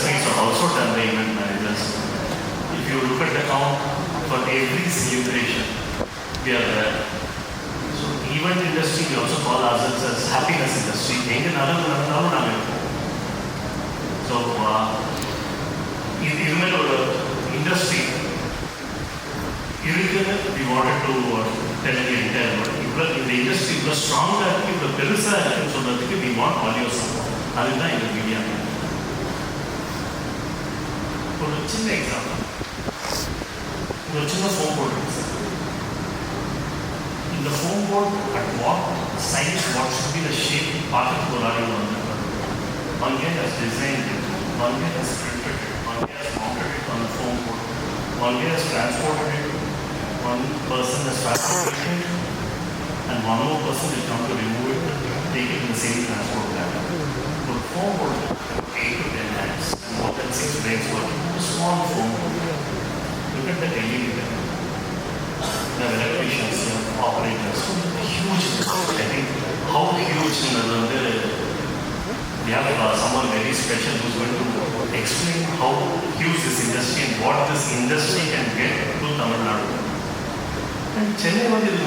meets are also done by event managers. If you look at the count for every celebration, we are there. So event industry, we also call ourselves as happiness industry. So in the industry, we wanted to tell the entire world. In the industry, if strong, if the we want all your support. That is the media. For a example, foam board. In the foam board, at what size, what should be the shape, part of the one guy has designed it, one guy has printed it, one guy has mounted it on the foam board, one guy has transported it, one person has transported it, and one more person will come to remove it, take it in the same transport lab. So foam board, 8 to 10 hands, and more than 6 brains working. A small foam board. Look at the LED there. The electricians, operators, huge. I think how huge we have someone very special who's going to explain how huge this industry and what this industry can get to Tamil Nadu. And Chennai is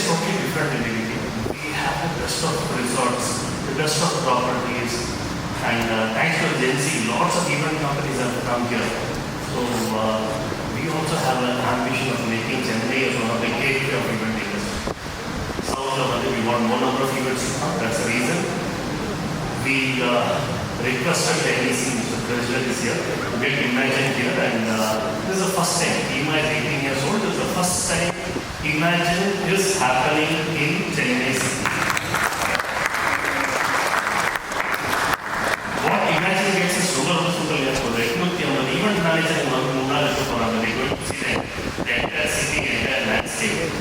totally different in the We have the best of resorts, the best of properties, and thanks to Gen Z, lots of event companies have come here. So we also have an ambition of making Chennai as one of the gateway of event industry. South of we want more number of events to come. That's the reason. We requested the NEC, Mr. President is here, to get EEMAGINE here, and this is the first time. EEMA is 18 years old. This is the first time EEMAGINE is happening in Chennai city. What EEMAGINE gets is sugar for the event manager and they're going to see the entire city, entire landscape.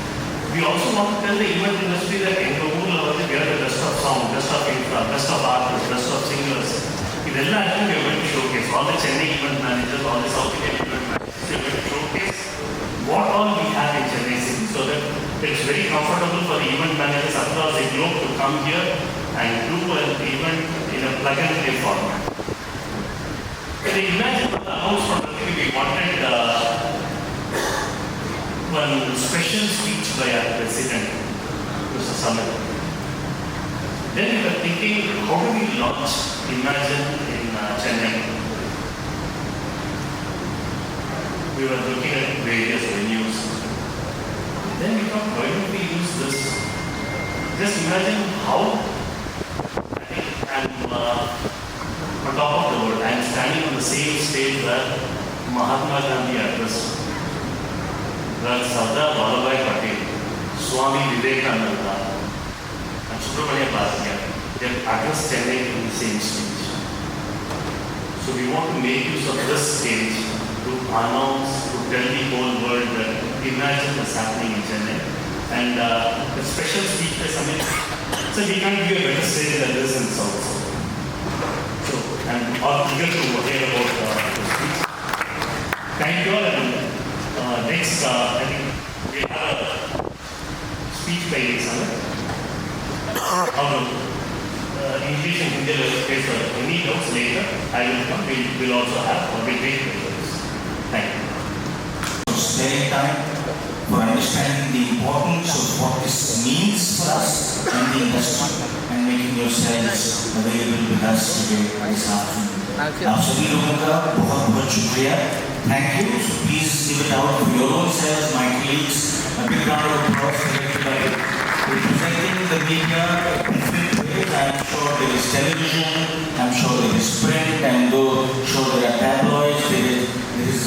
We also want to tell the event industry that in Kabul, we are the best of sound, best of infra, best of artists, best of singers. In the last we are going to showcase all the Chennai event managers, all the South Indian event managers. We are going to showcase what all we have in Chennai city so that it's very comfortable for the event managers across the globe to come here and do an event in a plug-and-play format. Can you imagine what the announcement we wanted one special speech by our president, Mr. Samit. Then we were thinking, how do we launch EEMAGINE in Chennai? We were looking at various venues. Then we thought, why don't we use this? Just imagine how I'm on top of the world. I'm standing on the same stage where Mahatma Gandhi addressed. Where Sardar Vallabhbhai Patel, Swami Vivekananda, and Subramania Bhatia, they have addressed Chennai in the same stage. So we want to make use of this stage to announce, to tell the whole world that EEMAGINE is happening in Chennai. And the special speech by Samit, so we can't give a better stage than this in South. So I'm all eager to hear about the speech. Thank you all. And next, I think we have a speech by Samit. English and Hindi will face any doubts later. I will come. We will also have or we wait for this. Thank you. Spending time for understanding the importance of what this means for us and the industry and making yourselves available with us today this afternoon. आप सभी लोगों का बहुत बहुत शुक्रिया. Thank you. So please give it out for your own selves, my colleagues. A big round of applause for everybody. Representing the media in different ways. I'm sure there is television, I'm sure there is print, and though sure there are tabloids, there is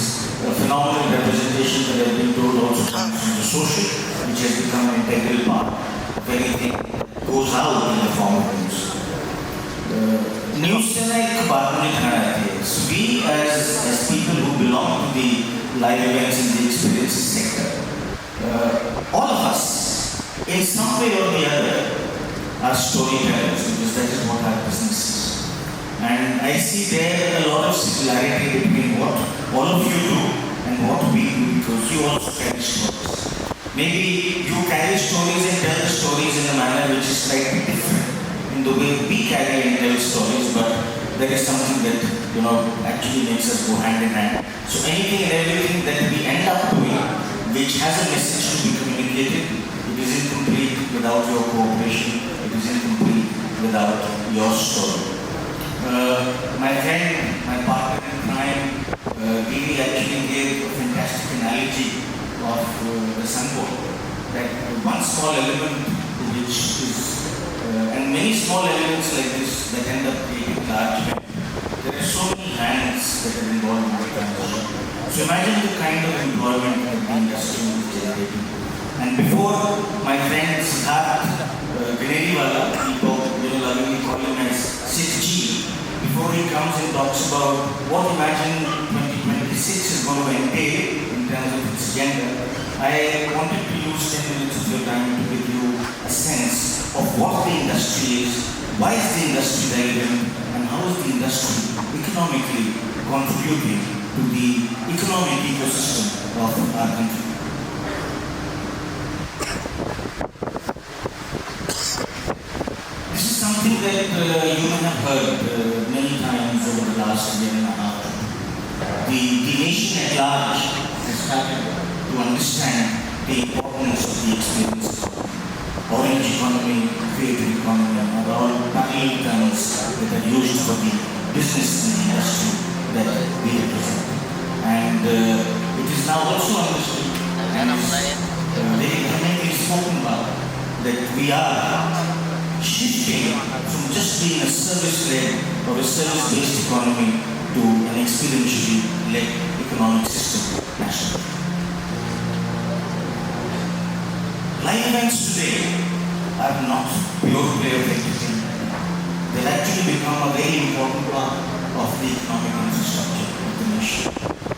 a phenomenal representation that has been told also comes from the social, which has become an integral part of anything that goes out in the form of news. News से ना एक बात मुझे ध्यान आती है. We as people who belong to the live events in the experiences sector, all of us, in some way or the other, are storytellers because that is what our business is. And I see there a lot of similarity between what all of you do and what we do because you also carry stories. Maybe you carry stories and tell the stories in a manner which is slightly different in the way we carry and tell stories, but there is something that, actually makes us go hand in hand. So anything and everything that we end up doing, which has a message to be communicated, it is incomplete without your cooperation, it is incomplete without your story. My friend, my partner in crime, Dini actually gave a fantastic analogy of the sunboat. That one small element which is, and many small elements like this that end up creating large event. There are so many hands that are involved in the transition. So imagine the kind of employment that the industry is generating. And before my friend Siddharth Ganeriwala, people lovingly call him as SIDG, before he comes and talks about what Imagine 2026 is going to entail in terms of its agenda, I wanted to use 10 minutes of your time to give you a sense of what the industry is, why is the industry relevant, and how is the industry economically contributing to the economic ecosystem of our country. This is something that you may have heard many times over the last year and a half. The nation at large has started to understand the importance of the experience economy. Orange economy, creative economy are all parallel terms that are used for the business and the industry that we represent. And it is now also understood and is very vehemently spoken about that we are shifting from just being a service-led or a service-based economy to an experientially-led economic system nationally. Live events today are not pure play of entertainment. They've actually become a very important part of the economic infrastructure of the nation.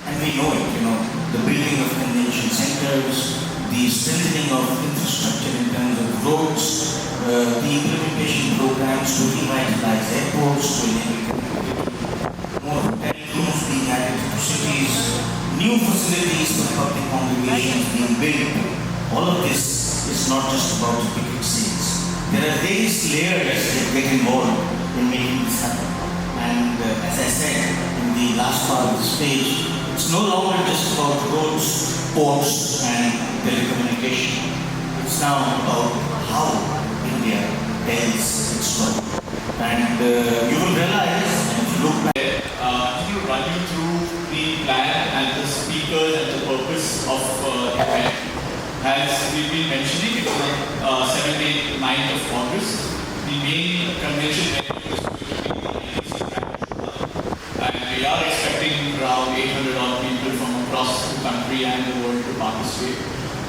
And we know it, the building of convention centers, the strengthening of infrastructure in terms of roads, the implementation programs to revitalize airports, to enable connectivity, more hotel rooms being added to cities, new facilities for public congregations being built. All of this is not just about ticket sales. There are various layers that get involved in making this happen. And as I said in the last part of this page, it's no longer just about roads, ports, and telecommunication. It's now about how India tells its story. And you will realize, if you look back, can you run you through the plan and the speakers and the purpose of the event? As we've been mentioning, it's on 7th, 8th, 9th of August. The main convention venue is going to be the ITC Grand Chola. And we are expecting around 800 odd people from across the country and the world to participate.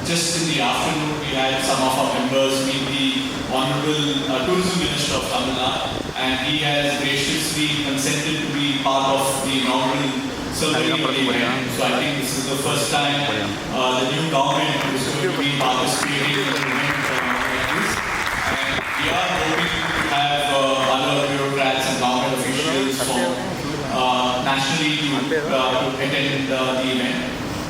Just in the afternoon, we had some of our members meet the Honorable Tourism Minister of Tamil Nadu, and he has graciously consented to be part of the inaugural ceremony of the event. So I think this is the first time the new government is going to be participating in an event like this. And we are hoping to have other bureaucrats and government officials from nationally to attend the event.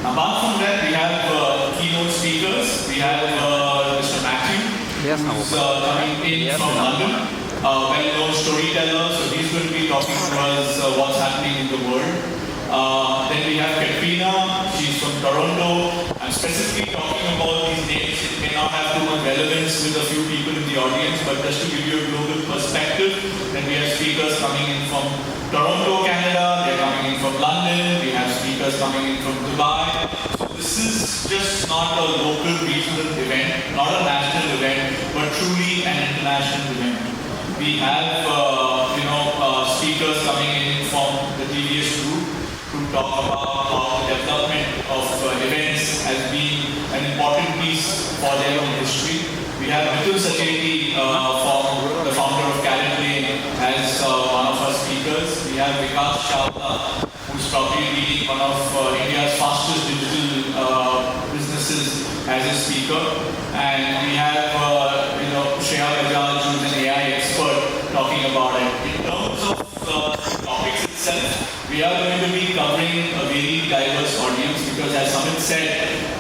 Apart from that, we have keynote speakers. We have Mr. Matthew, who's coming in from London, well-known storyteller. So he's going to be talking to us what's happening in the world. Then we have Katrina. She's from Toronto. I'm specifically talking about these names. It may not have too much relevance with a few people in the audience, but just to give you a global perspective, then we have speakers coming in from Toronto, Canada. They're coming in from London. We have speakers coming in from Dubai. So this is just not a local regional event, not a national event, but truly an international event. We have speakers coming in from the TVS group to talk about how the development of events has been an important piece for their own history. We have Mitul Sacheti, the founder of Calendly, as one of our speakers. We have Vikas Chawla, who's probably leading one of India's fastest digital businesses as a speaker. And we have Shreya Bajaj, who's an AI expert, talking about it. In terms of topics itself, we are going to be covering a very diverse audience because, as Samit said,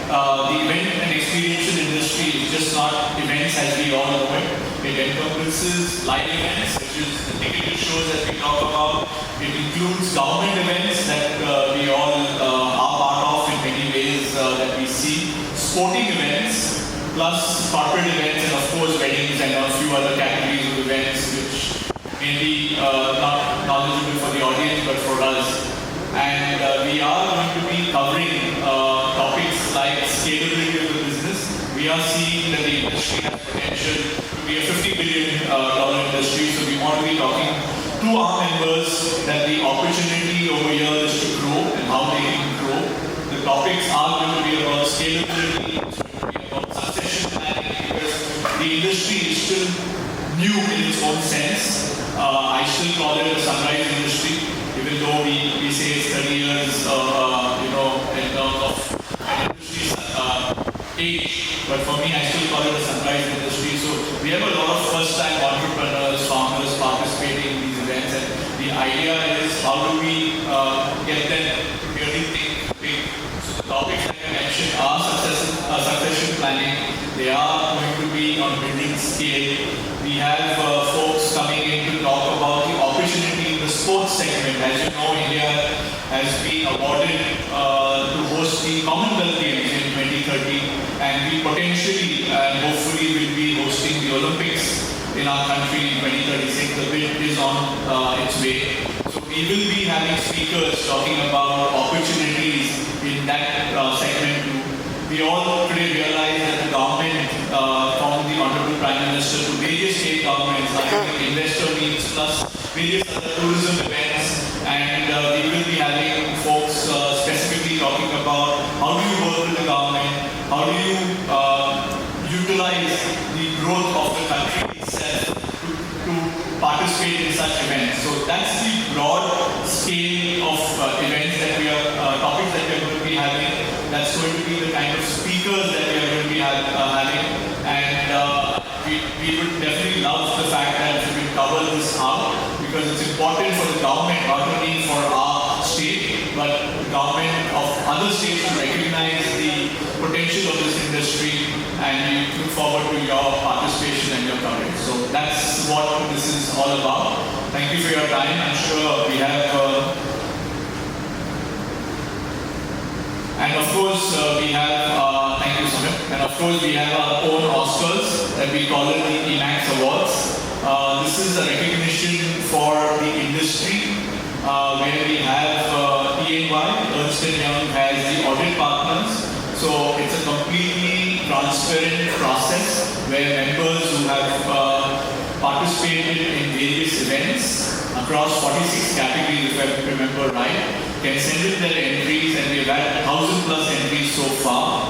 the event and experiential industry is just not events as we all know it. It encompasses live events, which is the indicative shows that we talk about. It includes government events that we all are part of in many ways that we see, sporting events, plus corporate events, and of course weddings and a few other categories of events which may be not knowledgeable for the audience but for us. And we are going to be covering topics like scalability of the business. We are seeing that the industry has potential to be a $50 billion industry, so we want to be talking to our members that the opportunity over here is to grow and how they can grow. The topics are going to be about scalability, it's going to be about succession planning, because the industry is still new in its own sense. I still call it a sunrise industry, even though we say it's 30 years, in terms of an industry's age. But for me, I still call it a sunrise industry. So we have a lot of first-time entrepreneurs, founders participating in these events, and the idea is how do we get them to really think big. So the topics like I mentioned are succession planning. They are going to be on building scale. We have folks coming in to talk about the opportunity in the sports segment. As you know, India has been awarded to host the Commonwealth Games in 2030, and we potentially and hopefully will be hosting the Olympics in our country in 2036. The bid is on its way. So we will be having speakers talking about opportunities in that segment too. We all today realize that the government, from the Honorable Prime Minister to various state governments, are having investor meets plus various other tourism events, and we will be having folks specifically talking about how do you work with the government, how do you utilize the growth of the country itself to participate in such events. So that's the broad scale of events that we are, topics that we are going to be having. That's going to be the kind of speakers that we are going to be having, and we would definitely love the fact that we can cover this out, because it's important for the government, not only for our state, but the government of other states to recognize the potential of this industry, and we look forward to your participation and your coverage. So that's what this is all about. Thank you for your time. I'm sure we have and of course, we have, thank you, Sumit. And of course, we have our own Oscars that we call it the EEMAGINE Awards. This is a recognition for the industry where we have EY, Ernst & Young has the audit partners. So it's a completely transparent process where members who have participated in various events across 46 categories, if I remember right, can send in their entries, and we've had 1,000+ entries so far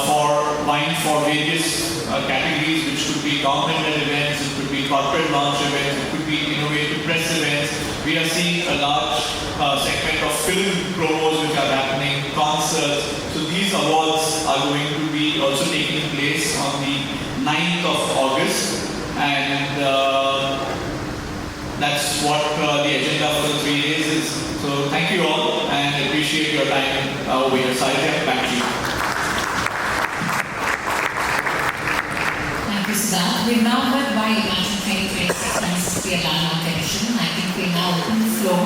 for various categories, which could be government events, it could be corporate launch events, it could be innovative press events. We are seeing a large segment of film promos which are happening, concerts. So these awards are going to be also taking place on the 9th of August, and that's what the agenda for the 3 days is. So thank you all, and appreciate your time over here. Saitya, back to you. Thank you, Siddharth. We've now heard why EEMAGINE 2026 needs to be a landmark edition. I think we now open the floor